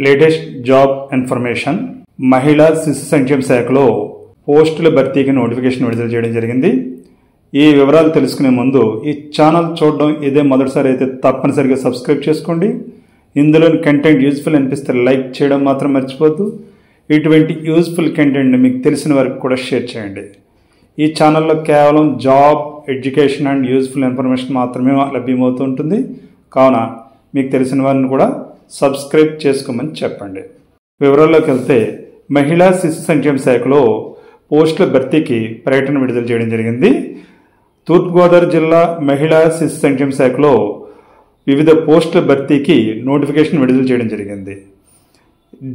Latest job information. మహిళా శిశు సంక్షేమ శాఖలో పోస్టుల భర్తీకి నోటిఫికేషన్ విడుదల చేయడం జరిగింది. ఈ వివరాలు తెలుసుకునే ముందు ఈ ఛానల్ చూడడం ఇదే మొదటిసారి అయితే తప్పనిసరిగా సబ్స్క్రైబ్ చేసుకోండి. ఇందులోని కంటెంట్ యూజ్ఫుల్ అనిపిస్తే లైక్ చేయడం మాత్రం మర్చిపోద్దు. ఇటువంటి యూజ్ఫుల్ కంటెంట్ని మీకు తెలిసిన వారికి కూడా షేర్ చేయండి. ఈ ఛానల్లో కేవలం job, education and useful information మాత్రమే లభ్యమవుతూ ఉంటుంది. కావున మీకు తెలిసిన వారిని కూడా సబ్స్క్రైబ్ చేసుకోమని చెప్పండి. వివరాల్లోకి వెళ్తే మహిళా శిశు సంక్షేమ శాఖలో పోస్టుల భర్తీకి ప్రకటన విడుదల చేయడం జరిగింది. తూర్పుగోదావరి జిల్లా మహిళా శిశు సంక్షేమ శాఖలో వివిధ పోస్టుల భర్తీకి నోటిఫికేషన్ విడుదల చేయడం జరిగింది.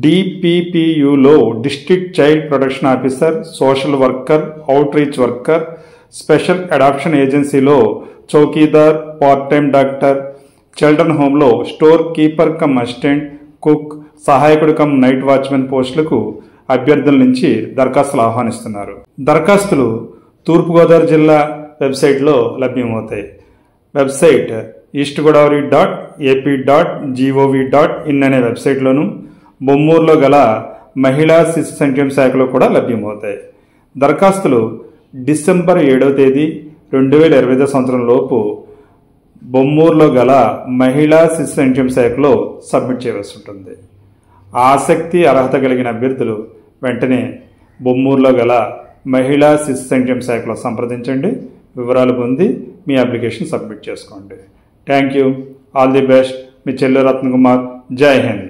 డిపిపియులో district child protection officer, social worker, outreach worker, special adoption ఏజెన్సీలో చౌకీదార్, పార్ట్ టైం డాక్టర్, చిల్డ్రన్ హోమ్లో store keeper cum assistant, cook, సహాయకుడు కమ్ నైట్ వాచ్మెన్ పోస్టులకు అభ్యర్థుల నుంచి దరఖాస్తులు ఆహ్వానిస్తున్నారు. దరఖాస్తులు తూర్పుగోదావరి జిల్లా వెబ్సైట్లో లభ్యమవుతాయి. వెబ్సైట్ eastgodavari.ap.gov.in అనే వెబ్సైట్లోను, బొమ్మూరులో గల మహిళా శిశు సంక్షేమ శాఖలో కూడా లభ్యమవుతాయి. దరఖాస్తులు డిసెంబర్ 7వ తేదీ 2025 సంవత్సరం లోపు బొమ్మూరులో గల మహిళా శిశు సంక్షేమ శాఖలో సబ్మిట్ చేయవలసి ఉంటుంది. ఆసక్తి, అర్హత కలిగిన అభ్యర్థులు వెంటనే బొమ్మూరులో గల మహిళా శిశు సంక్షేమ శాఖలో సంప్రదించండి. వివరాలు పొంది మీ అప్లికేషన్ సబ్మిట్ చేసుకోండి. Thank you. All the best. మీ చెల్లి రత్నకుమార్. జై హింద్.